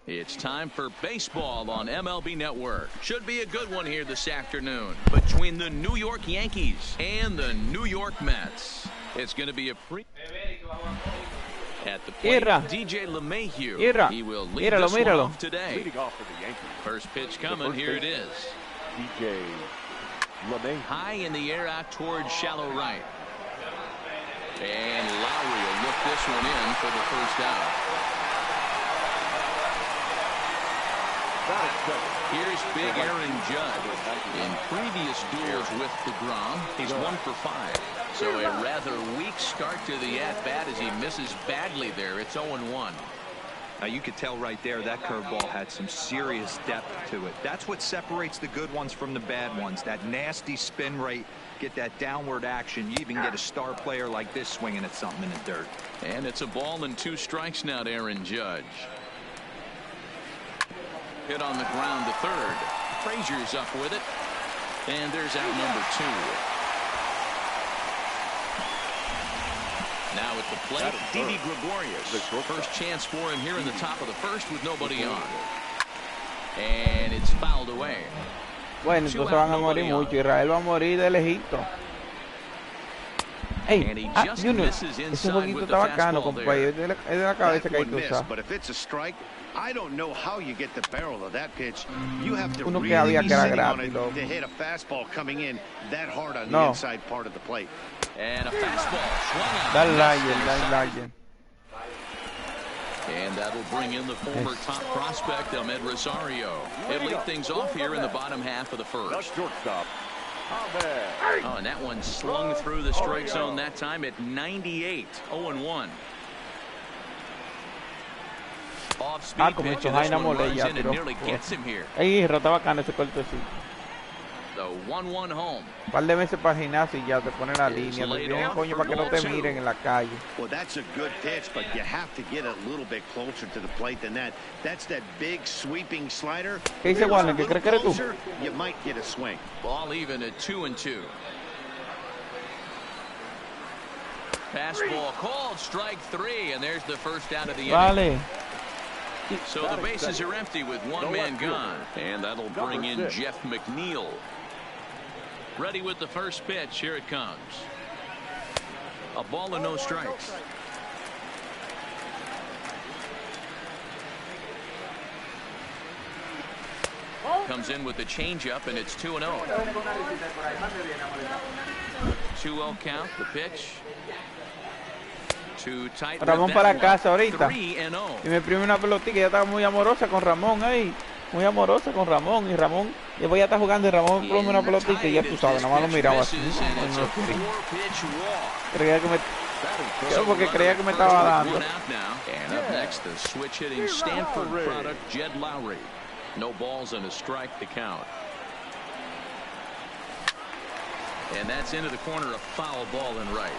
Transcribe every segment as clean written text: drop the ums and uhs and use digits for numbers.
It's time for baseball on MLB Network. Should be a good one here this afternoon between the New York Yankees and the New York Mets. It's going to be a at the plate, DJ LeMahieu. He will lead this one off today. First pitch coming. Here it is. DJ LeMahieu. High in the air out towards shallow right. And Lowry will look this one in for the first out. Here's big Aaron Judge. In previous duels with DeGrom, he's 1 for 5. So a rather weak start to the at-bat as he misses badly there. It's 0-1. Now you could tell right there that curveball had some serious depth to it. That's what separates the good ones from the bad ones. That nasty spin rate, get that downward action. You even get a star player like this swinging at something in the dirt. And it's a ball and 2 strikes now to Aaron Judge. Hit on the ground to third. Frazier's up with it. And there's out number 2. Now at the plate, Didi Gregorius. First chance for him here in the top of the first with nobody on. And it's fouled away. Bueno, entonces van a morir mucho. Israel va a morir de lejito. Hey, Junior, ese jueguito está bacano, compadre. Es de la cabeza que hay que usar. I don't know how you get the barrel of that pitch. You have to Uno really que había be que era sitting on gratis, it to hit a fastball coming in that hard on the inside part of the plate. And a fastball swung out. Dale Lyon. And that'll bring in the former top prospect, Ahmed Rosario. He'll lead things off here in the bottom half of the first. Oh, and that one slung through the strike zone that time at 98. 0-1. Off-speed pitch, and this one runs in and nearly gets him here. Ahí está bacano ese cortecito. The 1-1 home. Un par de veces para el gimnasio y ya te ponen la línea. Te tienen coño para que no te miren en la calle. Well, that's a good pitch, but you have to get a little bit closer to the plate than that. That's that big sweeping slider. ¿Qué dice Warner? ¿Qué crees que eres tú? You might get a swing. Ball even at 2-2. Fastball called, strike 3, and there's the first out of the inning. So the bases are empty with one man gone, and that'll bring in Jeff McNeil. Ready with the first pitch. Here it comes. A ball and no strikes. Comes in with the changeup, and it's 2-0. 2-0 count. The pitch. Ramón para casa ahorita y me imprime una pelotita. Ya estaba muy amorosa con Ramón ahí, muy amorosa con Ramón, y Ramón después ya está jugando y Ramón imprime una pelotita y ya tú sabes, nada más lo miraba así. Creía que me porque creía que me estaba dando. And up next, the switch hitting Stanford product Jed Lowry. No balls and a strike to count. And that's into the corner, a foul ball and right.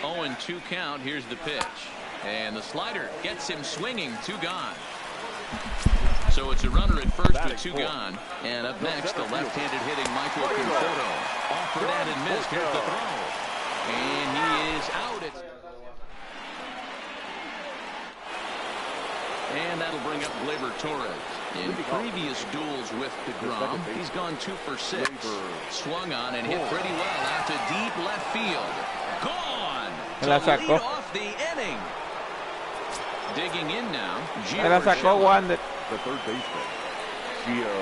0-2 count. Here's the pitch, and the slider gets him swinging. 2 gone. So it's a runner at first with 2 gone. And up next, the left-handed hitting Michael Conforto. Offered at and missed. Here's the throw, and he is out. And that'll bring up Gleyber Torres. In previous duels with DeGrom, he's gone 2 for 6. Swung on and hit pretty well out to deep left field. Gone. To lead off the inning. Digging in now. La sacó Wander. The third baseman, Gio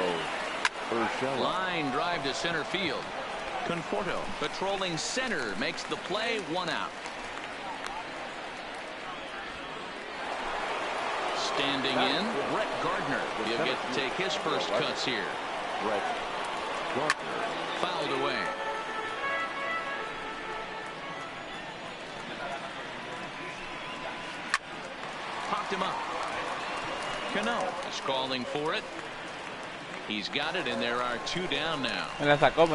Urshela. Line drive to center field. Conforto patrolling center makes the play. 1 out. Standing in, Brett Gardner. He'll get to take his first cuts here. Brett Gardner. Fouled away. Popped him up. Cano is calling for it. He's got it, and there are 2 down now. Me la sacó.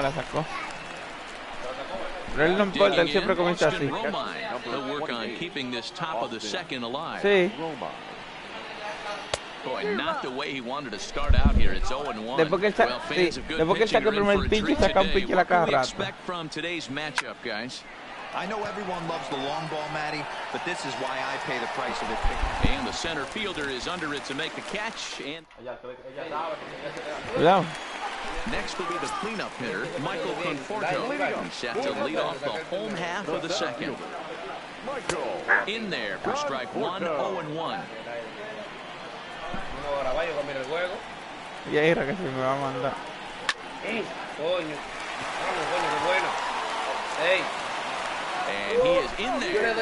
Pero él no importa, él siempre comienza así. He'll work on keeping this top of the second alive. Sí. Boy, not the way he wanted to start out here. It's 0-1. Después que él saca el primer pitch y saca un pitch a la cada rato. What do we expect from today's matchup, guys? I know everyone loves the long ball, Matty, but this is why I pay the price of it. And the center fielder is under it to make the catch. And Cuidado. next will be the cleanup hitter, Michael Conforto. He's set to lead off the home half of the second. In there for strike one, 0-1. Y ahí era que se me va a mandar. Coño. Vamos, coño, qué bueno. Hey. And he is in there.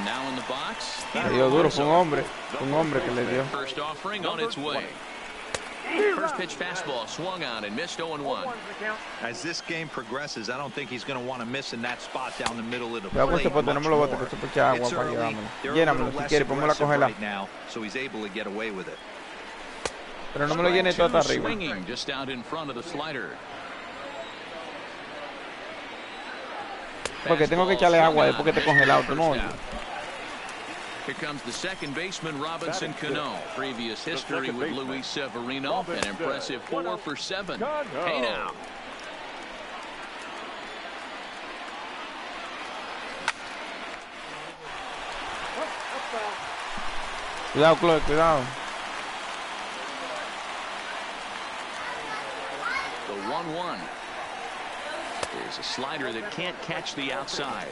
Now in the box. Le dio duro, fue un hombre que le dio. First offering on its way. First pitch fastball swung on and missed 0-1. As this game progresses, I don't think he's going to want to miss in that spot down the middle of the Cuidado con plate. ese pote, no me lo bote, que se echa agua para llevármelo. Llénamelo si quieres, pónmelo a congelar. Right now, so he's able to get away with it. Pero no me lo llene todo hasta arriba. Swinging just out in front of the slider. Porque tengo que echarle agua después que esté congelado, tú no oyes. Here comes the second baseman, Robinson Cano. Previous history with Luis Severino. An impressive 4 for 7. Hey now. Cuidado, Chloe, cuidado. The 1-1. There's a slider that can't catch the outside.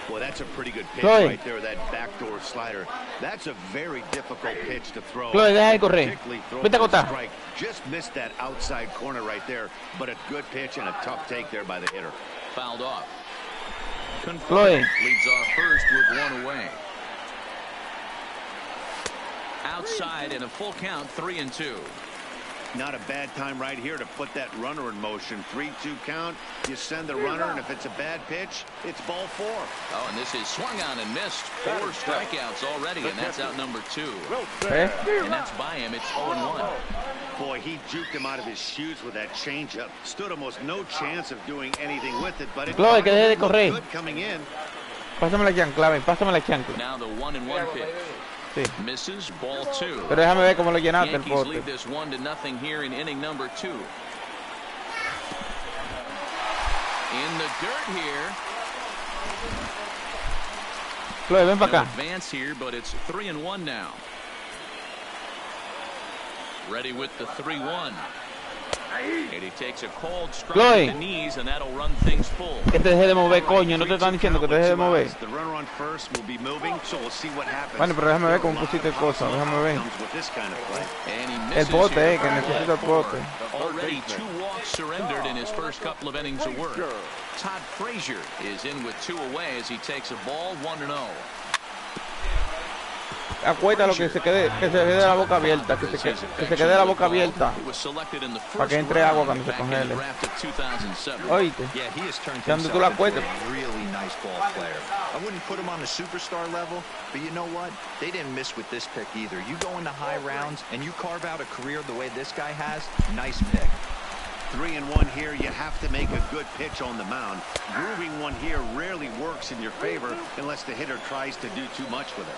Well, that's a pretty good pitch Chloe. right there, that backdoor slider. That's a very difficult pitch to throw. Chloe, deja de correr. Vete a acotar. Strike. Just missed that outside corner right there, but a good pitch and a tough take there by the hitter. Fouled off. Chloe. Leads off first with one away. Outside in a full count, 3-2. Not a bad time right here to put that runner in motion. 3-2 count. You send the runner, and if it's a bad pitch, it's ball 4. Oh, and this is swung on and missed. 4 strikeouts already, and that's out number 2. ¿Eh? And that's by him. It's 0-1. Boy, he juked him out of his shoes with that changeup. Stood almost no chance of doing anything with it, but it Chloe, que deje de correr. good coming in. Pásame la chancla, ven, pásame la chancla. Now the 1-1 pitch. Sí. Misses, ball 2. Pero déjame ver cómo lo llenaste el Yankees pote. lead this 1-0 here in inning number 2. In the dirt here. Chloe, ven para No acá. advance here, but it's 3-1 now. Ready with the 3-1. And he takes a cold strike Chloe. at the knees, and that'll run things full. Que te deje de mover, coño. No te están diciendo que te deje de mover. The runner on first will be moving, so we'll see what happens. Bueno, pero déjame ver cómo pusiste cosas. Déjame ver. Comes with this kind of play. And he El misses pote, here. que necesito el pote. Already 2 walks surrendered in his first couple of innings of work. Todd Frazier is in with 2 away as he takes a ball 1-0. Acuérdalo que se quede la boca abierta, que se quede la boca abierta para que entre agua cuando se congele. Oíste, Yeah, he has turned cuando himself tú la into acuestes. a really nice ball player. I wouldn't put him on the superstar level, but you know what? They didn't miss with this pick either. You go into high rounds and you carve out a career the way this guy has, nice pick. 3-1 here. You have to make a good pitch on the mound. Grooving one here rarely works in your favor unless the hitter tries to do too much with it.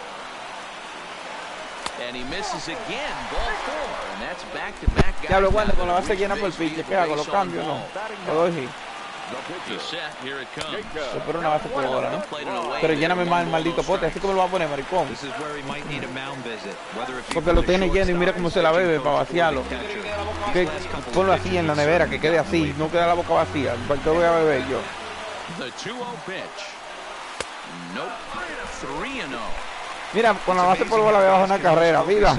And he misses again, ball 4, and that's back-to-back guys. Diablo, cuando con la base llena por el pitch, ¿qué hago? ¿Lo cambio o no? Lo doy sí. He's set, here it comes. Se pone una base por bola, ¿no? Pero lléname más el maldito pote, así como lo va a poner, maricón. This is where he might need a mound visit, whether it be Porque lo tiene lleno y mira cómo se la bebe para vaciarlo. Que ponlo así en la nevera, que quede así, no queda la boca vacía. ¿Para qué voy a beber yo? The 2-0 pitch. Nope. 3-0. Mira, con la base por bola voy a bajar una carrera. Vida,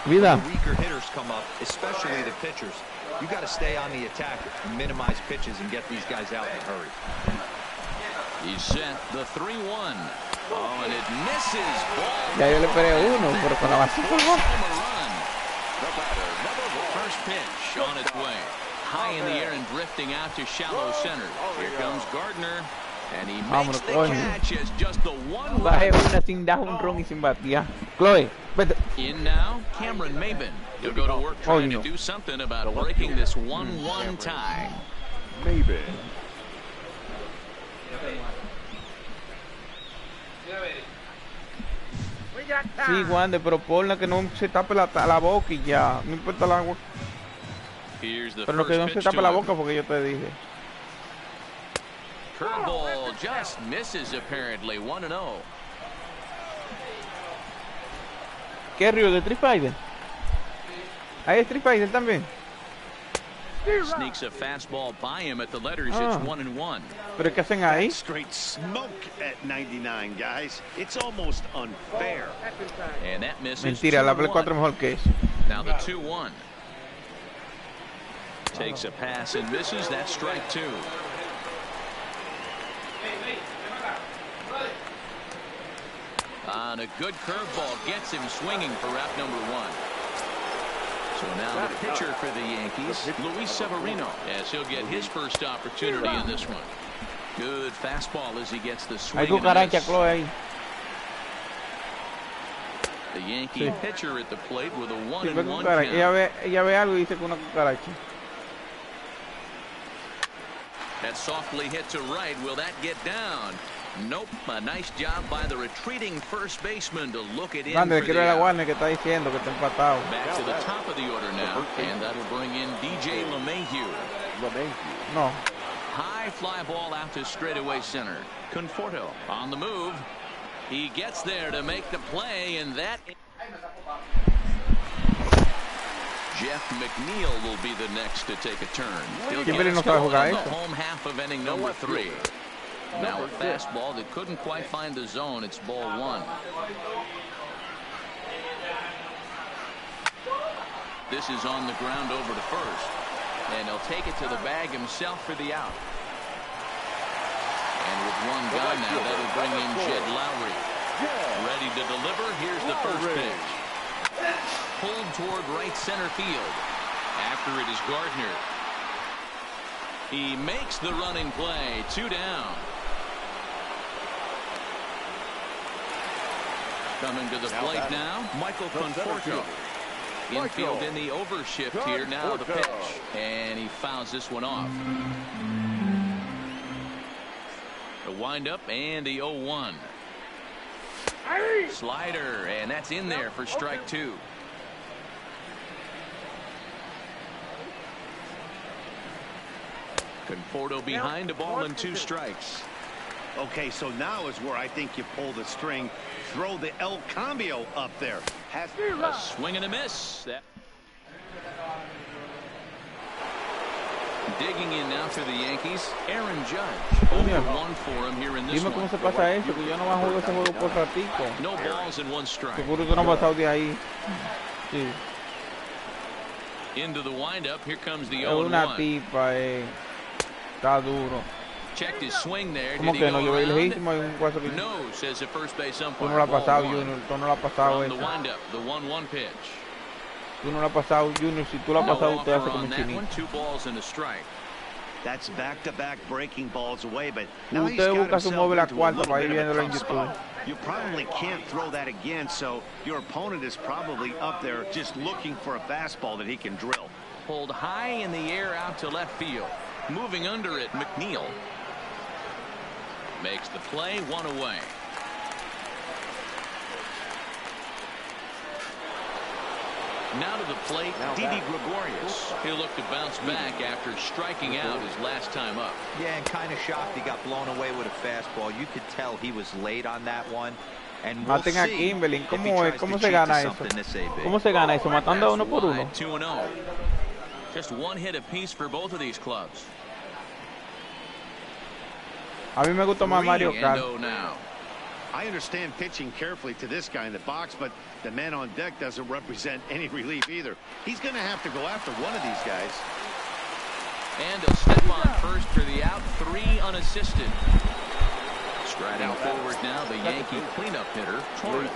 vida. weaker hitters come up, especially the pitchers. You got to stay on the attack, minimize pitches, and get these guys out in a hurry. He's set, the 3-1. Oh, and it misses. Ball. Ya yo le esperé uno, pero con la base por bola. Home run. First pitch on its way. High in the air and drifting out to shallow center. Here comes Gardner. And he makes the catch as just the one Bajé run. una sin dar un ron y sin batear. Chloe, vete. In now, Cameron Maben. He'll go to work trying to do something about breaking this 1-1 tie. Maybe. Sí, Wander, pero ponla que no se tape la boca y ya. No importa el agua. Here's the Pero que first no se pitch tape to la him. boca porque yo te dije. Curveball just misses apparently. 1-0. ¿Qué río de Street Fighter? Hay Street Fighter también. Sneaks a fastball by him at the letters. It's 1-1. Pero ¿qué hacen ahí? Straight smoke at 99, guys. It's almost unfair. And that misses. Mentira, la Play 4 mejor que eso. Now the 2-1. Takes a pass and misses. That's strike 2. On a good curveball gets him swinging for route number 1. So now the pitcher for the Yankees, Luis Severino, as he'll get his first opportunity in this one. Good fastball as he gets the swing. The Yankee pitcher at the plate with a 1-1 count. Ella ve algo y dice que una cucaracha. That softly hit to right. Will that get down? Nope. A nice job by the retreating first baseman to look it in. Grande, quiero ver a Warner que está diciendo que está empatado. Back to the top of the order now, and that'll bring in DJ LeMahieu. No. High fly ball out to straightaway center. Conforto on the move. He gets there to make the play, and that. Jeff McNeil will be the next to take a turn. He'll get no sabe jugar the home half of inning number 3. Now a fastball that couldn't quite find the zone. It's ball 1. This is on the ground over to first. And he'll take it to the bag himself for the out. And with one gone now, that'll bring in Jed Lowry. Ready to deliver. Here's the first pitch. Pulled toward right center field. After it is Gardner. He makes the running play. 2 down. Coming to the plate now, Michael Conforto. Infield in the overshift here now the pitch. And he fouls this one off. The windup and the 0-1. Slider, and that's in there for strike 2. Conforto behind, a ball and 2 strikes. Okay, so now is where I think you pull the string. Throw the El Cambio up there. A swing and a miss. Digging in now for the Yankees, Aaron Judge. 0-1 for him here in this one. Dime cómo se pasa eso, que yo no me juego ese juego por ratico. No balls and 1 strike. Seguro que no ha pasado de ahí. Sí. Into the windup, here comes the 0-1. Es una tipa, está duro. Checked his swing there. ¿Cómo que no? Yo vi legítimo y un cuatro que no, says the first base umpire. Tú no lo has pasado, Junior. Tú no lo has pasado. The windup, the 1-1 pitch. Tú no lo has pasado, Junior. Si tú lo has pasado, usted hace como chinito. 2 balls and a strike. That's back-to-back breaking balls away, but now he's Usted got busca su himself móvil a into a cuarto little para ir bit of viéndolo a en tough YouTube. spot. You probably can't throw that again, so your opponent is probably up there just looking for a fastball that he can drill. Pulled high in the air out to left field. Moving under it, McNeil. Makes the play, 1 away. Now to the plate, Didi Gregorius. He'll look to bounce back after striking out his last time up. Yeah, and kind of shocked he got blown away with a fastball. You could tell he was late on that one. And we'll Maten a Kimberly. ¿Cómo se gana eso? ¿Cómo se gana eso? Matando a 1 por 1. 2-0. Just 1 hit apiece for both of these clubs. A mí me gusta más Mario Kart. I understand pitching carefully to this guy in the box, but the man on deck doesn't represent any relief either. He's going to have to go after one of these guys. And a step on first for the out, 3 unassisted. Striding forward now, the Yankee cleanup hitter, Torres.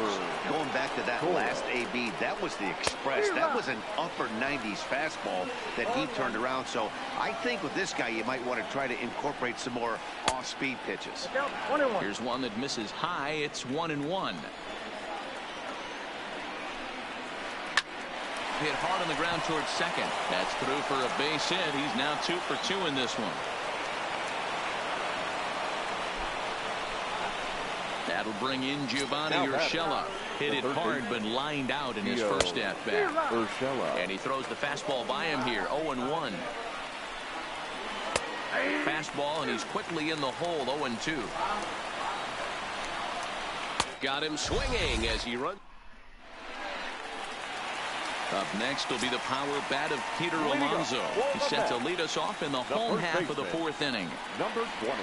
Going back to that last AB, that was the express. That was an upper 90s fastball that he turned around. So I think with this guy, you might want to try to incorporate some more off-speed pitches. Here's one that misses high. It's 1-1. Hit hard on the ground towards second. That's through for a base hit. He's now 2 for 2 in this one. That'll bring in Giovanni Urshela. Hit it hard, but lined out in his first at-bat. And he throws the fastball by him here, 0-1. Fastball, and he's quickly in the hole, 0-2. Got him swinging as he runs. Up next will be the power bat of Peter Alonso. He's set to lead us off in the home half of the 4th inning. Number 20.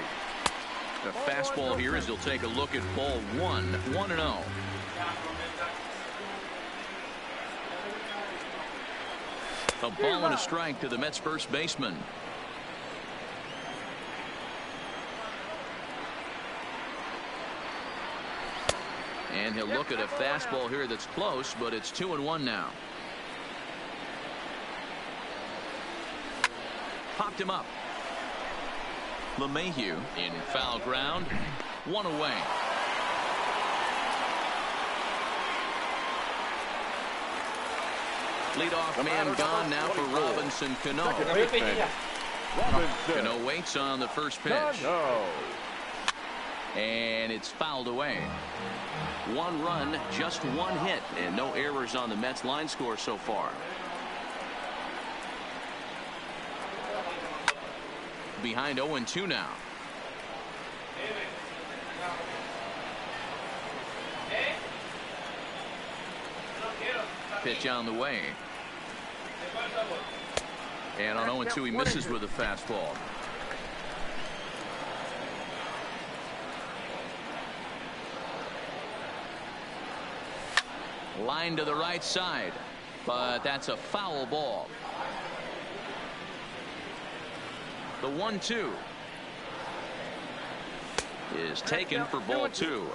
The fastball here as he'll take a look at ball 1, 1-0. A ball and a strike to the Mets first baseman. And he'll look at a fastball here that's close, but it's 2-1 now. Popped him up. LeMahieu in foul ground. 1 away. Leadoff man gone now for Robinson Cano. Cano waits on the first pitch. And it's fouled away. 1 run, just 1 hit, and no errors on the Mets line score so far. Behind 0-2 now. Pitch on the way. And on 0-2 he misses with a fastball. Line to the right side, but that's a foul ball. The 1-2 is taken for ball 2.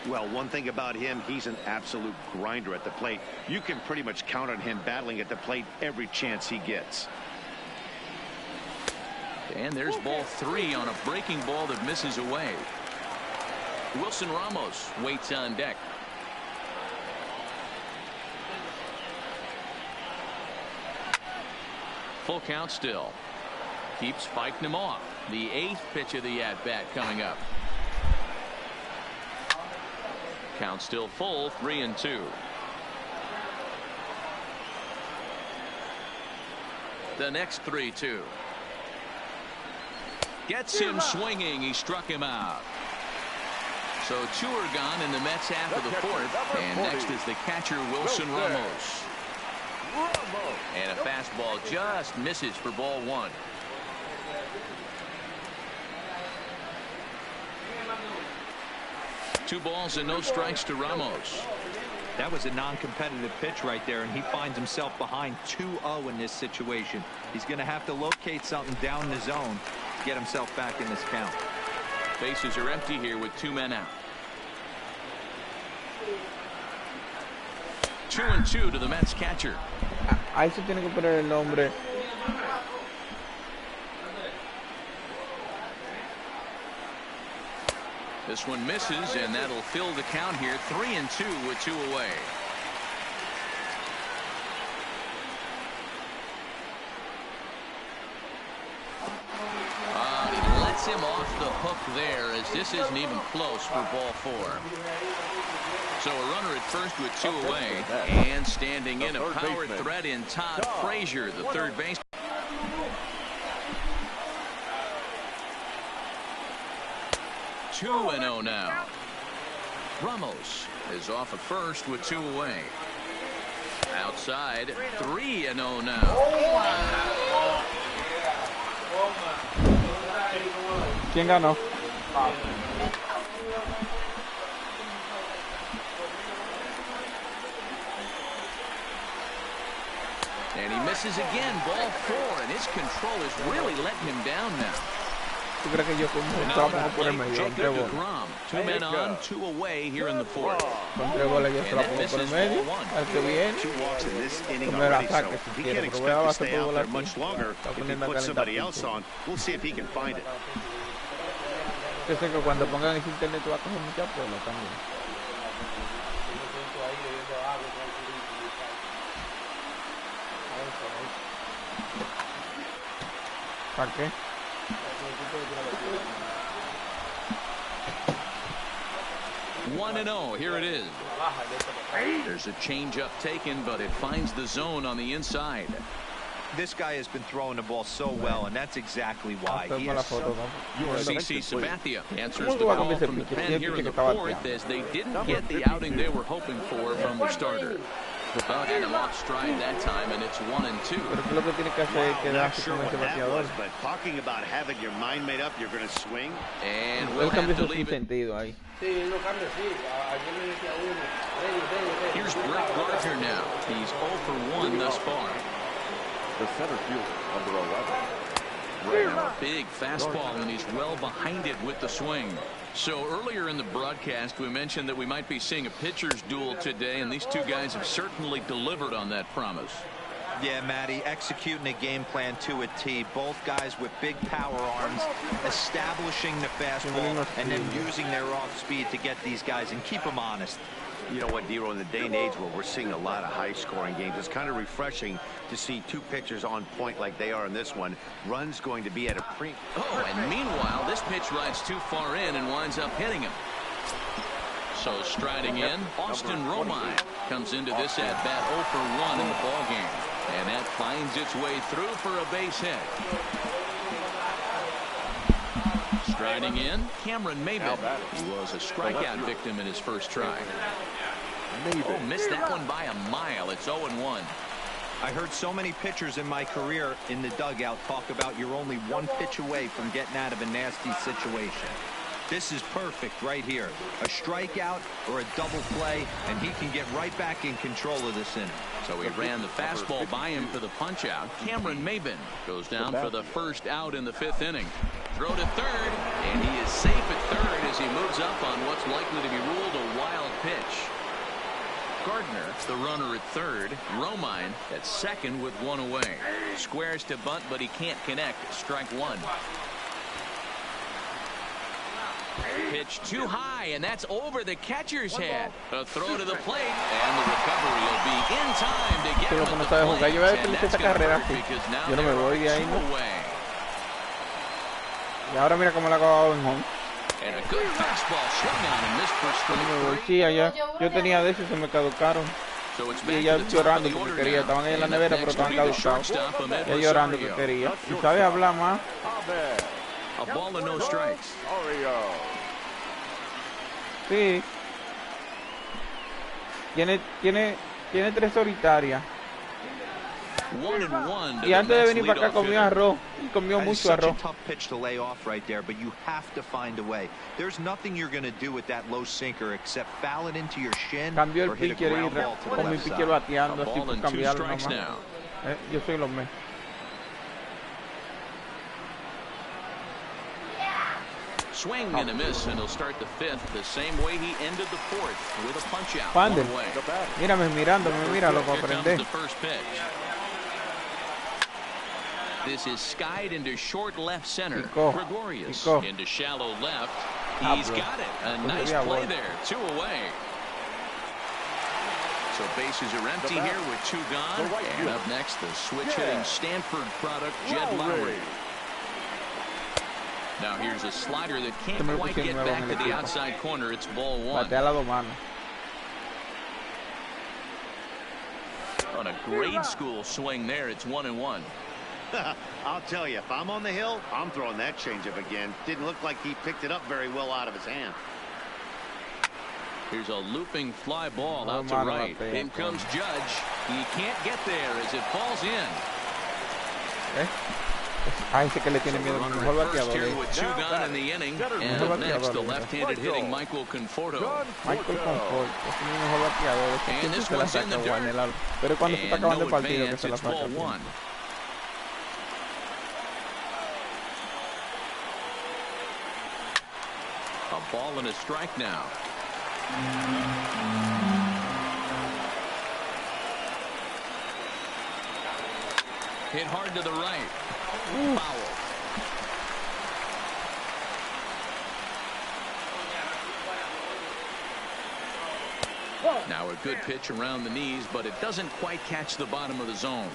Well, one thing about him, he's an absolute grinder at the plate. You can pretty much count on him battling at the plate every chance he gets. And there's ball 3 on a breaking ball that misses away. Wilson Ramos waits on deck. Full count still. Keeps fighting him off. The 8th pitch of the at-bat coming up. Count still full, 3-2. The next 3-2. Gets him swinging. He struck him out. So 2 are gone in the Mets half of the 4th. And next is the catcher, Wilson Ramos. And a fastball just misses for ball 1. Two balls and no strikes to Ramos. That was a non-competitive pitch right there, and he finds himself behind 2-0 in this situation. He's going to have to locate something down the zone to get himself back in this count. Bases are empty here with 2 men out. 2-2 to the Mets catcher. Ahí se tiene que poner el nombre. This one misses, and that'll fill the count here. 3-2 with 2 away. He lets him off the hook there, as this isn't even close for ball 4. So a runner at first with 2 away, and standing in a power threat in Todd Frazier, the third baseman. Two 2-0 now. Ramos is off at first with 2 away. Outside, 3-0 now. ¿Quién ganó? And he misses again, ball 4, and his control is really letting him down now. ¿Tú crees que yo como trabajo por el medio? Con 3 bolas. 2 men on, 2 away here in the 4th. Con 3 bolas yo trabajo por el medio. Al que viene, que me la saque si quiere. Pero voy a base por bola aquí. Está poniendo a calentar. Yo sé que cuando pongan ese internet tú vas a coger mucha pela también. ¿Para qué? 1-0, here it is. There's a changeup taken, but it finds the zone on the inside. This guy has been throwing the ball so well, and that's exactly why. He has CC Sabathia answers the call from the pen here in the fourth as they didn't get the outing they were hoping for from the starter. And him off stride that time, and it's 1-2. Not sure what that was, but talking about having your mind made up, you're going to swing. And we'll have to leave it. Here's Brett Gardner now. He's 0 for 1 thus far. The center fielder, number 11. Right now, a big fastball, and he's well behind it with the swing. So earlier in the broadcast, we mentioned that we might be seeing a pitcher's duel today, and these two guys have certainly delivered on that promise. Yeah, Matty, executing a game plan to a T. Both guys with big power arms, establishing the fastball, and then using their off speed to get these guys and keep them honest. You know what, Dero, in the day and age where we're seeing a lot of high-scoring games, it's kind of refreshing to see two pitchers on point like they are in this one. Run's going to be at a premium. Oh, and meanwhile, this pitch rides too far in and winds up hitting him. So striding in, Austin Romine comes into this at-bat 0 for 1 in the ballgame. And that finds its way through for a base hit. Striding in, Cameron Maybin. He was a strikeout victim in his first try. Oh, missed that one by a mile. It's 0-1. I heard so many pitchers in my career in the dugout talk about you're only one pitch away from getting out of a nasty situation. This is perfect right here. A strikeout or a double play, and he can get right back in control of this inning. So he ran the fastball by him for the punch-out. Cameron Maybin goes down for the first out in the 5th inning. Throw to third, and he is safe at third as he moves up on what's likely to be ruled a wild pitch. Gardner, the runner at third. Romine at second with one away. Squares to bunt, but he can't connect. Strike one. Pitch too high, and that's over the catcher's head. A throw to the plate, and the recovery will be in time to get him at the plate. And that's going to hurt because now they're 2 away. Y ahora mira cómo la acababa en home. And a good fastball swung on and missed for strike three. Sí, allá. Yo tenía de esos y se me caducaron. Y ella llorando porque quería. Estaban ahí en la nevera, pero estaban caducados. Ella llorando que quería. Y sabe hablar más. A ball and no strikes. Sí. Tiene 3 solitarias. Y antes de venir para acá comió arroz. Y comió mucho arroz. Cambió el pitcher y con mi pitcher bateando. Así por cambiarlo nomás. Yo soy los mejores. Swing and a miss, and he'll start the 5th the same way he ended the 4th with a punch out. Pander, mírame mirándome, míralo para aprender. The first pitch. This is skied into short left center. Gregorius into shallow left. He's got it. A nice play there. 2 away. So bases are empty here with 2 gone. And up next, the switch-hitting Stanford product, Jed Lowry. Now here's a slider that can't quite get back to the outside corner. It's ball 1. On a grade school swing there, it's 1-1. I'll tell you, if I'm on the hill, I'm throwing that changeup again. Didn't look like he picked it up very well out of his hand. Here's a looping fly ball out to right. In comes Judge. He can't get there as it falls in. Ese que le tiene miedo al mejor bateador. With 2 gone in the inning. And up next, the left-handed hitting Michael Conforto. Michael Conforto es mi mejor bateador. And this one's in the dirt. Pero cuando se está acabando el partido que se la saca. A ball and a strike now. Hit hard to the right. Foul. Now a good pitch around the knees, but it doesn't quite catch the bottom of the zone.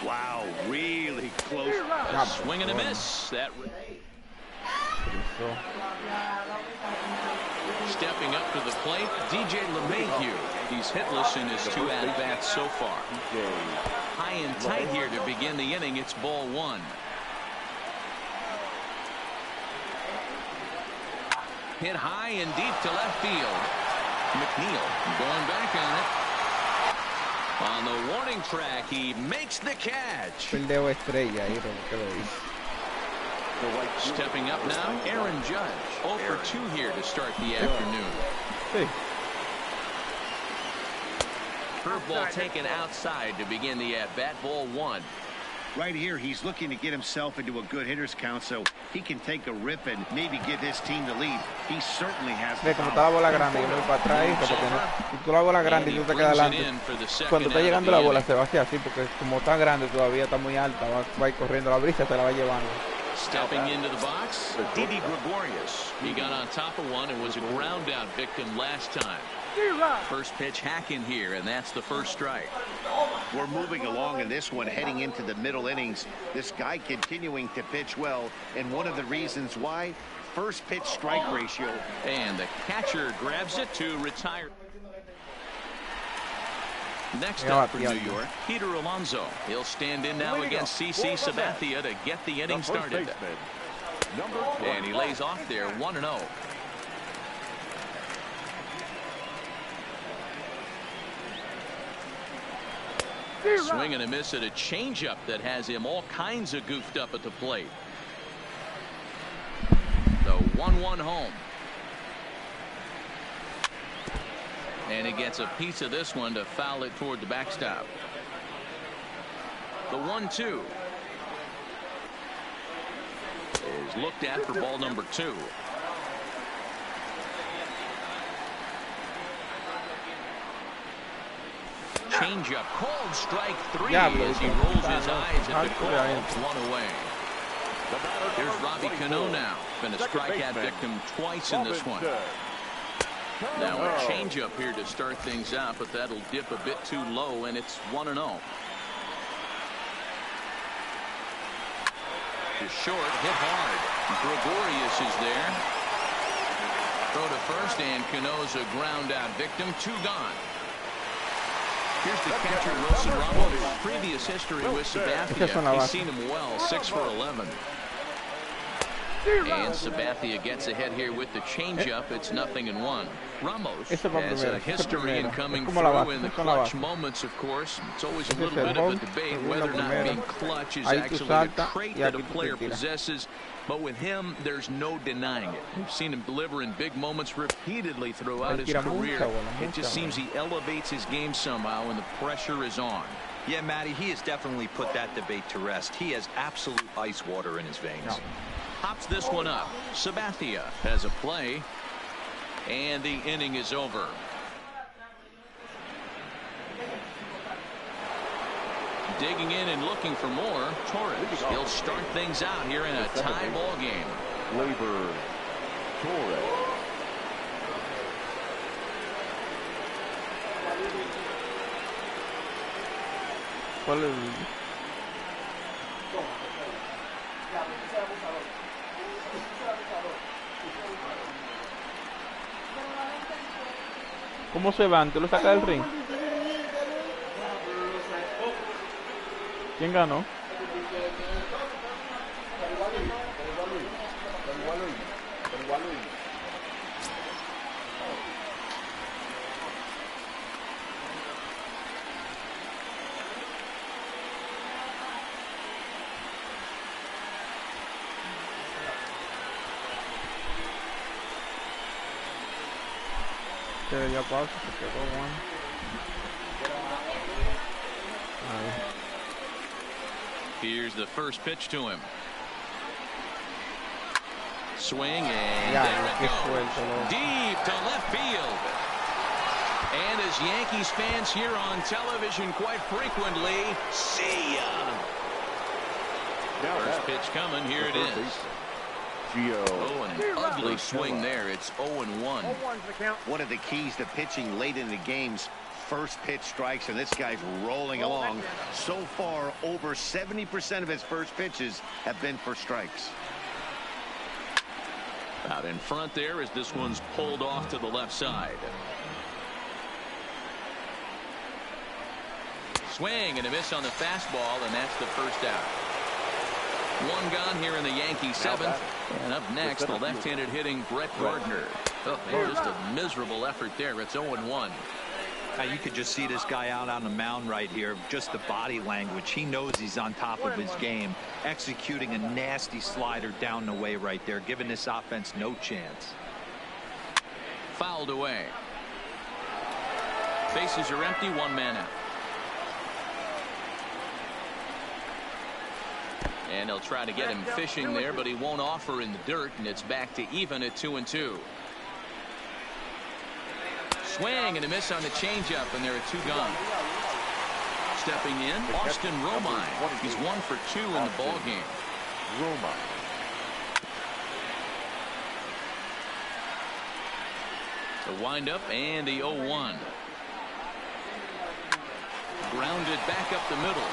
Wow, really close. A swing and a miss. That Stepping up to the plate, DJ LeMahieu. He's hitless in his 2 at-bats so far. High and tight here to begin the inning. It's ball 1. Hit high and deep to left field. McNeil going back on it. On the warning track, he makes the catch. Stepping up now, Aaron Judge. 0 for 2 here to start the afternoon. Curveball taken outside to begin the at-bat. Ball 1. Right here, he's looking to get himself into a good hitter's count so he can take a rip and maybe give his team the lead. He certainly has the como está la bola grande, yo me voy para atrás, porque si tú la bola grande y tú te quedas adelante, cuando está llegando la bola se va hacia así, porque como está grande todavía está muy alta, va a ir corriendo, la brisa se la va llevando. Stepping into the box, Didi Gregorius. He got on top of one and was a ground out victim last time. First pitch hacking here, and that's the first strike. We're moving along in this one, heading into the middle innings. This guy continuing to pitch well, and one of the reasons why, first pitch strike ratio. And the catcher grabs it to retire. Next up for New York, Peter Alonso. He'll stand in now against CC Sabathia to get the inning started. And he lays off there 1-0. Swing and a miss at a changeup that has him all kinds of goofed up at the plate. The 1-1 home. And he gets a piece of this one to foul it toward the backstop. The 1-2 is looked at for ball number 2. Changeup called strike 3 as he rolls his eyes at the call. 1 away. Here's Robbie Cano now. Been a strikeout victim twice in this one. Now a changeup here to start things out, but that'll dip a bit too low, and it's 1-0. To short, hit hard. Gregorius is there. Throw to first, and Cano's a ground out victim. 2 gone. Here's the catcher, Wilson Ramos. Previous history with Sabathia. He's seen him well, 6 for 11. And Sabathia gets ahead here with the changeup. It's 0-1. Ramos has a history in coming through in the clutch moments, of course. It's always a little bit of a debate whether or not being clutch is actually a trait that a player possesses. But with him, there's no denying it. We've seen him deliver in big moments repeatedly throughout his career. It just seems he elevates his game somehow, and the pressure is on. Yeah, Matty, he has definitely put that debate to rest. He has absolute ice water in his veins. Pops this one up. Sabathia has a play, and the inning is over. Digging in and looking for more, Torres. He'll start things out here in a tie ball game. Labor Torres. ¿Cómo se van? ¿Tú lo sacas del ring? ¿Quién ganó? Debería pausa porque quedó one. Here's the first pitch to him. Swing and there it goes. Deep to left field. And as Yankees fans here on television quite frequently, see ya. First pitch coming. Here it is. Oh, an ugly swing there. It's 0-1. One of the keys to pitching late in the games, first pitch strikes, and this guy's rolling along. So far, over 70% of his first pitches have been for strikes. Out in front there as this one's pulled off to the left side. Swing and a miss on the fastball, and that's the first out. One gone here in the Yankee seventh. And up next, the left-handed hitting Brett Gardner. Oh, man, just a miserable effort there. It's 0-1. Now you could just see this guy out on the mound right here. Just the body language. He knows he's on top of his game. Executing a nasty slider down the way right there, giving this offense no chance. Fouled away. Bases are empty, one man out. And he'll try to get him fishing there, but he won't offer in the dirt, and it's back to even at 2-2. Swing and a miss on the changeup, and there are two gone. Stepping in, Austin Romine. He's 1 for 2 in the ball game. Romine. The windup and the 0-1. Grounded back up the middle.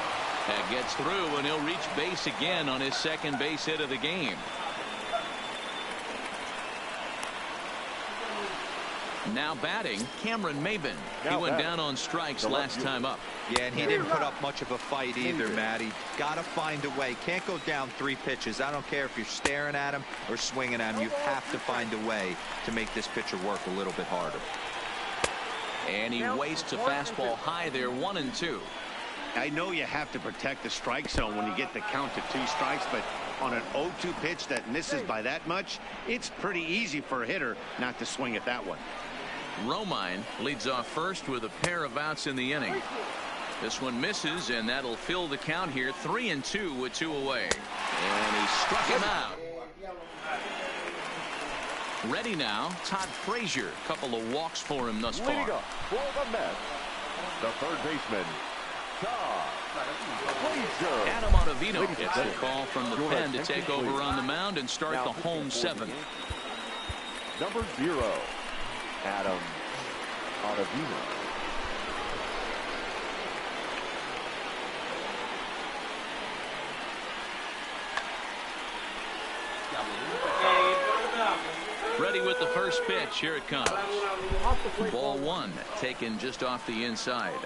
That gets through, and he'll reach base again on his second base hit of the game. Now batting, Cameron Maben. He went down on strikes last time up. Yeah, and he didn't put up much of a fight either, Matty. Got to find a way. Can't go down 3 pitches. I don't care if you're staring at him or swinging at him. You have to find a way to make this pitcher work a little bit harder. And he wastes a fastball high there, 1-2. I know you have to protect the strike zone when you get the count to 2 strikes, but on an 0-2 pitch that misses by that much, it's pretty easy for a hitter not to swing at that one. Romine leads off first with a pair of outs in the inning. This one misses, and that'll fill the count here, 3-2 with 2 away. And he struck him out. Ready now, Todd Frazier. Couple of walks for him thus far. Leading up for the Mets, the third baseman, Todd Frazier. Adam Ottavino gets the call from the pen to take over on the mound and start the home 7th. Number 0, Adam Ottavino. Ready with the first pitch. Here it comes. Ball 1, taken just off the inside.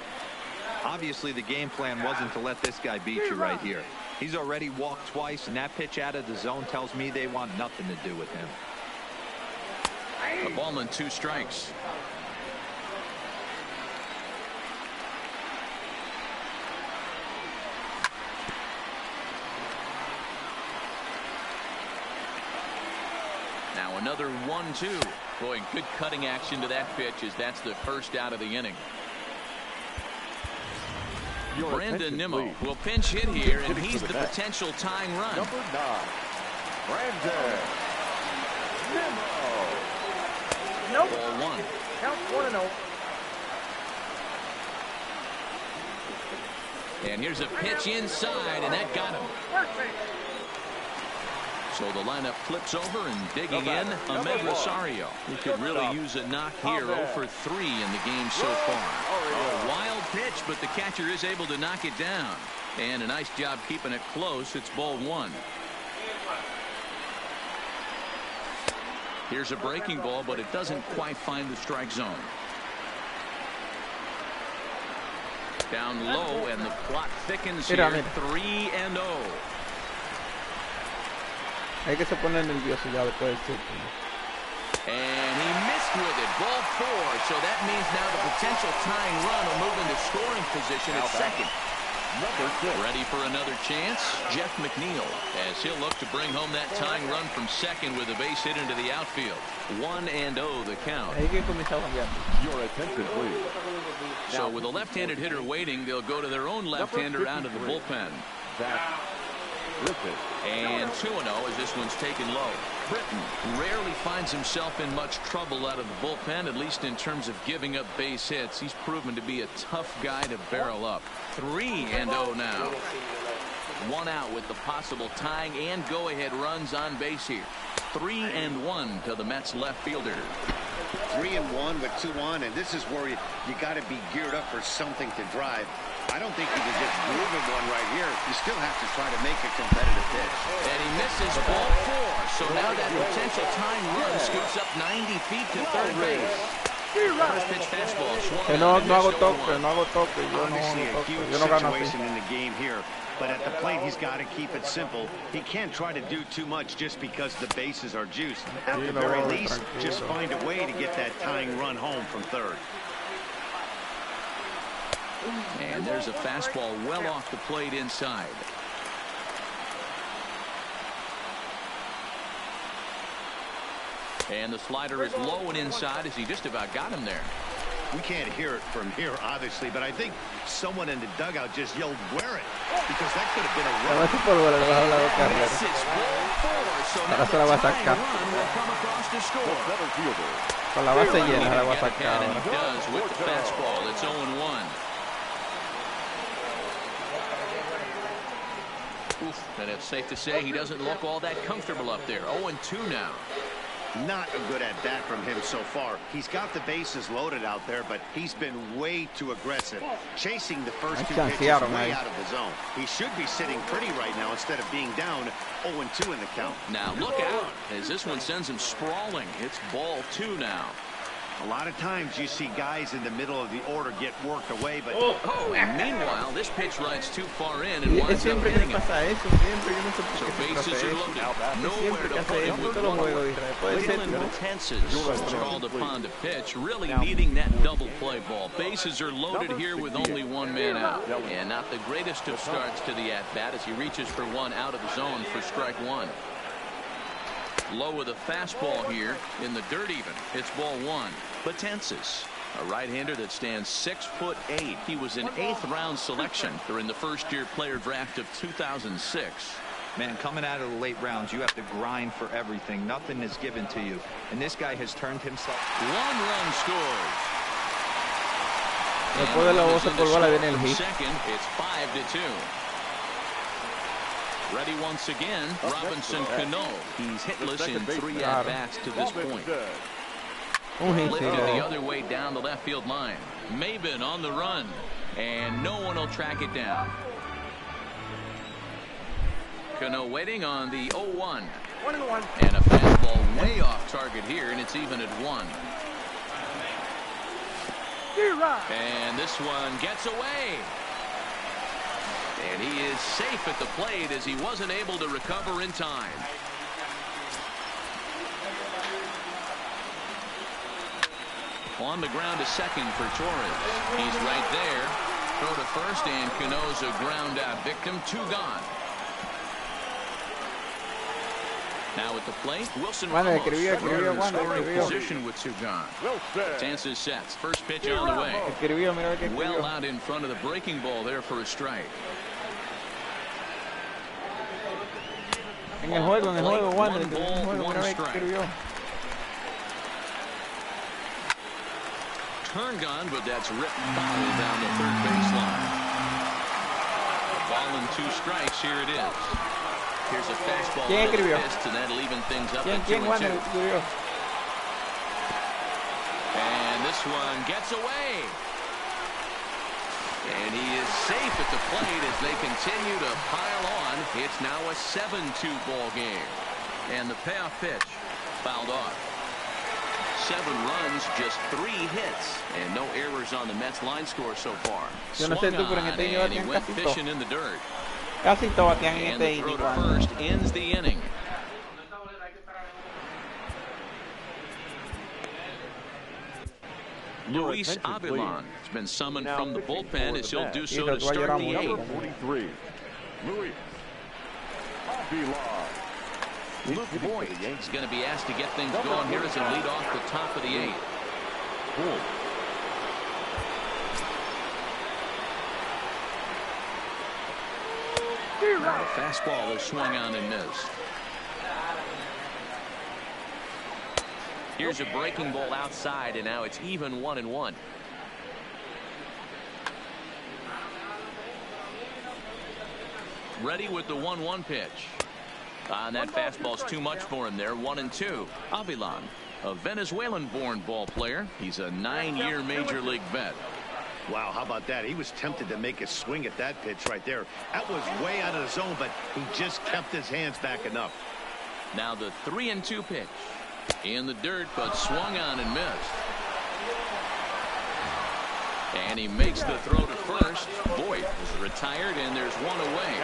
Obviously, the game plan wasn't to let this guy beat you right here. He's already walked twice, and that pitch out of the zone tells me they want nothing to do with him. A ball and 2 strikes. Now another 1-2. Boy, good cutting action to that pitch as that's the first out of the inning. Brandon Nimmo will pinch hit here, and he's the potential tying run. Number 9, Brandon Nimmo. Nope. Ball 1. Count 1-0. And here's a pitch inside, and that got him. So the lineup flips over, and digging in, Ahmed Rosario. He could really use a knock here. 0 for 3 in the game so far. A wild pitch, but the catcher is able to knock it down. And a nice job keeping it close. It's ball 1. Here's a breaking ball, but it doesn't quite find the strike zone. Down low, and the clock thickens here. 3-0. Hay que se pone nervioso ya después del círculo. And he missed with it. Ball 4. So that means now the potential tying run will move into scoring position at second. Number 6. Ready for another chance? Jeff McNeil, as he'll look to bring home that tying run from second with a base hit into the outfield. 1-0 the count. Hay que comenzar a cambiar. Your attention, please. So with a left-handed hitter waiting, they'll go to their own left-hander out of the bullpen. And 2-0 as this one's taken low. Britton rarely finds himself in much trouble out of the bullpen, at least in terms of giving up base hits. He's proven to be a tough guy to barrel up. 3-0 now. 1 out with the possible tying and go-ahead runs on base here. 3-1 to the Mets left fielder. 3-1 with 2 on, and this is where you got to be geared up for something to drive. I don't think he was just grooving one right here. You still have to try to make a competitive pitch. And he misses ball 4. So now that potential time run scoots up 90 feet to third base. First pitch fastball swung no on hago toque, no hago toque. Obviously a huge Yo no gano situation así. in the game here. But at the plate, he's got to keep it simple. He can't try to do too much just because the bases are juiced. At the very least, just find a way to get that tying run home from third. And there's a fastball well off the plate inside. And the slider is low and inside as he just about got him there. We can't hear it from here, obviously, but I think someone in the dugout just yelled, "Wear it," because that could have been a run. This is ball 4, so now the tying run will come across to score. Con la base llena la voy a sacar And ahora. he does with the fastball. It's 0-1. And it's safe to say he doesn't look all that comfortable up there. 0-2 now. Not a good at bat from him so far. He's got the bases loaded out there, but he's been way too aggressive, chasing the first two pitches way out of the zone. He should be sitting pretty right now instead of being down 0-2 in the count. Now look out as this one sends him sprawling. It's ball 2 now. A lot of times you see guys in the middle of the order get worked away, but and meanwhile this pitch rides too far in and winds up hitting him. So bases are loaded. Nowhere to put him with one. Waylon Tenses is called upon to pitch, really needing that double play ball. Bases are loaded here with only one man out. And not the greatest of starts to the at-bat as he reaches for one out of the zone for strike 1. Low with a fastball here in the dirt even. It's ball 1. Betances, a right-hander that stands 6'8". He was an 8th round selection during the first-year player draft of 2006. Man, coming out of the late rounds, you have to grind for everything. Nothing is given to you. And this guy has turned himself. 1 run scores. Después de la voz por bola viene el hit. Second, it's 5-2. Ready once again, Robinson Cano. He's hitless in 3 at-bats to this point. Lifted the other way down the left field line. Maben on the run, and no one will track it down. Cano waiting on the 0-1. And a fastball way off target here, and it's even at 1. And this one gets away. And he is safe at the plate as he wasn't able to recover in time. On the ground to second for Torres. He's right there. Throw to first, and Cano's a ground out victim. 2 gone. Now at the plate, Wilson Ramos in scoring position with 2 gone. Chances sets. First pitch on the way. Well out in front of the breaking ball there for a strike. En el juego, Wander, en el juego, mira que escribió. Turn gun, but that's ripped foul down the third baseline. Ball and 2 strikes. Here it is. Here's a fastball missed, and that'll even things up at 2-2. And this one gets away. And he is safe at the plate as they continue to pile on. It's now a 7-2 ball game. And the payoff pitch fouled off. 7 runs, just 3 hits, and no errors on the Mets line score so far. Swung on, and he went fishing in the dirt. Casi todo batean en And the throw to first ends the inning. Luis Avilan has been summoned from the bullpen as he'll do so to start the 8th. 43. Luis Avilan. Luke Boyd is going to be asked to get things going here as he lead off the top of the 8th. The fastball is swung on and missed. Here's a breaking ball outside, and now it's even 1-1. Ready with the 1-1 pitch. And that fastball's too much for him there. 1-2. Avilan, a Venezuelan-born ball player. He's a 9-year major league vet. Wow, how about that? He was tempted to make a swing at that pitch right there. That was way out of the zone, but he just kept his hands back enough. Now the 3-2 pitch. In the dirt, but swung on and missed. And he makes the throw to first. Boyd is retired, and there's one away.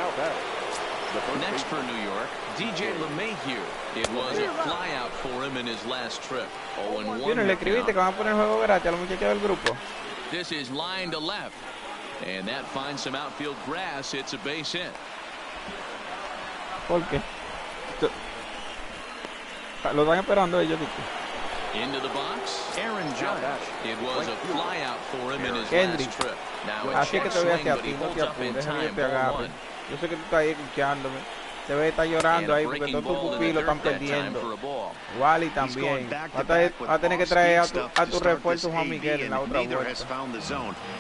Next for New York, DJ LeMahieu. It was a flyout for him in his last trip. 0-1. This is line to left. And that finds some outfield grass. It's a base hit. ¿Por qué? Lo están esperando ellos. Into the box, Aaron Judge. It was a flyout for him in his last trip. Now a así que check te voy swing, hacia but ti, he no holds te up in apures, déjame que time, te ball agarre. one. Yo sé que tú estás ahí escuchándome. Te ve está llorando ahí porque todos tus pupilos están perdiendo. Wally también. Va a tener que traer a tu refuerzo Juan Miguel en la otra vuelta.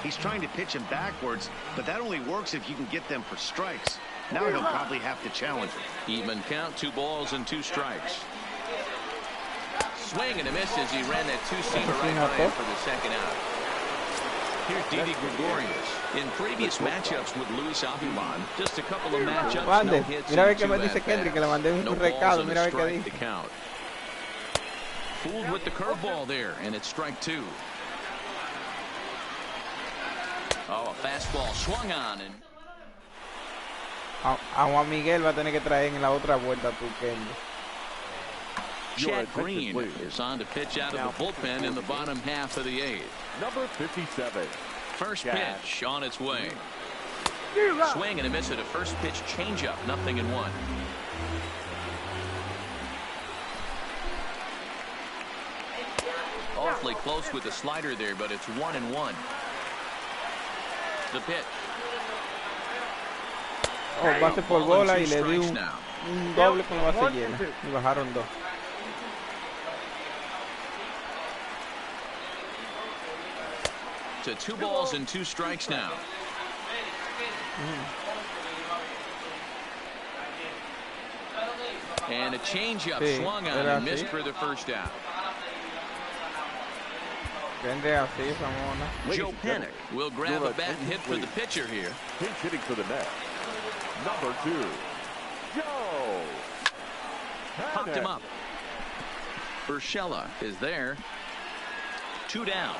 He's trying to pitch him backwards, but that only works if you can get them for strikes. Now he'll probably have to challenge him. Even count, 2 balls and 2 strikes. Swing and a miss as he ran that 2-seamer right by him for the second out. Here's Didi Gregorius. In previous matchups with Luis Avilan, just a couple of matchups, no hits, mira a ver qué and me 2 dice Kendrick, que le mandé no un recado, balls mira a ver and a qué strike dice. to count. Fooled with the curveball there, and it's strike 2. Oh, a fastball swung on, and A Juan Miguel va a tener que traer en la otra vuelta tu Kendrick. Chad Green is on to pitch out of the bullpen in the bottom half of the 8th. Number 57. First pitch on its way. Swing and a miss at a first pitch changeup, 0-1. Awfully close with the slider there, but it's 1-1. The pitch. Oh, base por bola y le di un doble con la base llena. Y bajaron 2. To 2 balls and 2 strikes now. And a changeup swung on and missed for the first out. Joe Panic will grab a bat and hit for the pitcher here. Pinch hitting for the net. Number 2. Joe. Popped him up. Urshela is there. 2 down.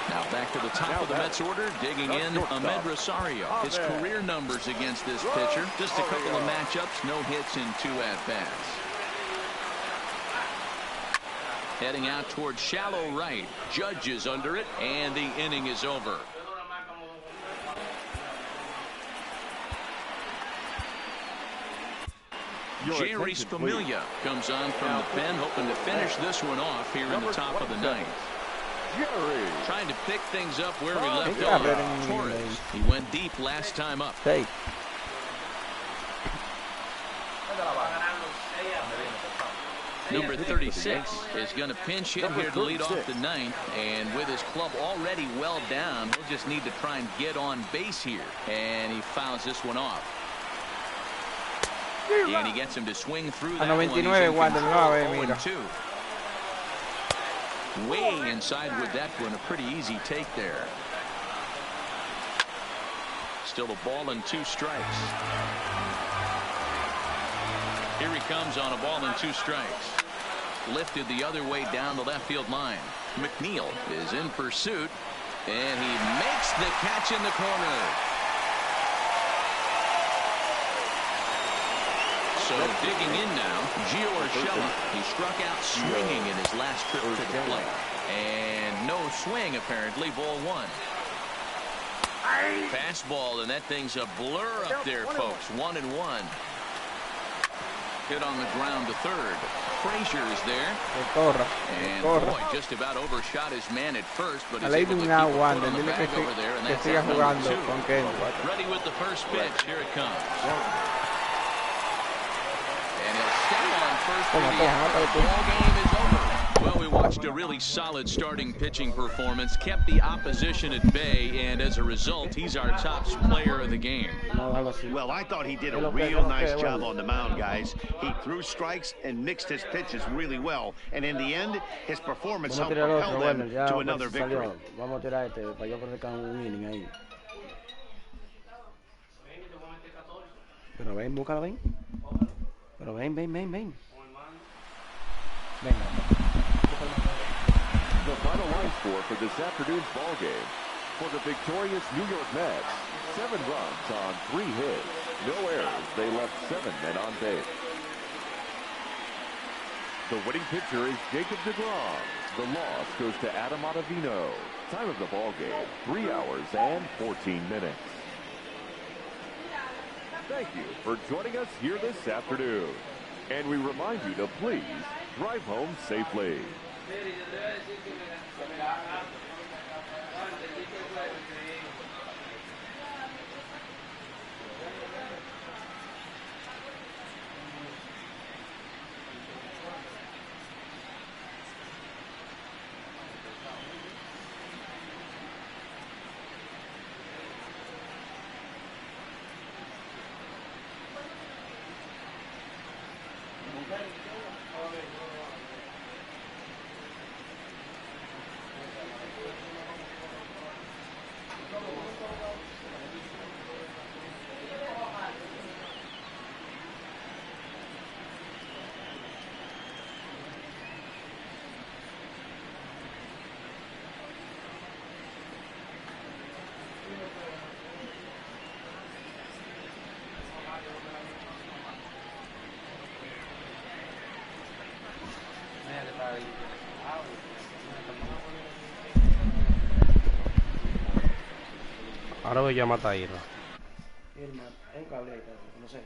Now back to the top of the Mets order, digging in Ahmed Rosario. His career numbers against this pitcher, just a couple of matchups, no hits in 2 at-bats. Heading out towards shallow right. Judge is under it, and the inning is over. Jerry Spamiglia comes on from the pen, hoping to finish this one off here in the top of the 9th. Trying to pick things up where we left off. Torres, he went deep last time up. Number 36 is going to pinch hit here to lead off the 9th, and with his club already well down, he'll just need to try and get on base here, and he fouls this one off. And he gets him to swing through that 99 1-2. Way inside with that one, a pretty easy take there. Still a ball and 2 strikes. Here he comes on a ball and 2 strikes. Lifted the other way down the left field line. McNeil is in pursuit, and he makes the catch in the corner. So digging in now, Gio Urshela. He struck out swinging in his last trip to the plate. And no swing, apparently, ball 1. Fastball, and that thing's a blur up there, folks. 1-1. Hit on the ground to third. Frazier is there. And boy, just about overshot his man at first, but he's able to keep the foot on the bag over there, and that's out number 2. Ready with the first pitch. Here it comes. And he'll stay on first for the out. The ball game is over. Well, we watched a really solid starting pitching performance, kept the opposition at bay, and as a result, he's our top player of the game. Well, I thought he did a real nice job on the mound, guys. He threw strikes and mixed his pitches really well, and in the end, his performance helped propel them to another victory. Vamos a tirar este para yo correr un inning ahí. Pero ven, búscalo, ven. Pero ven. Venga. The final line score for this afternoon's ball game. For the victorious New York Mets, 7 runs on 3 hits. No errors. They left 7 men on base. The winning pitcher is Jacob deGrom. The loss goes to Adam Ottavino. Time of the ball game, 3 hours and 14 minutes. Thank you for joining us here this afternoon. And we remind you to please drive home safely. Ahora voy a llamar a Irma. Irma, hay un cable ahí, no sé.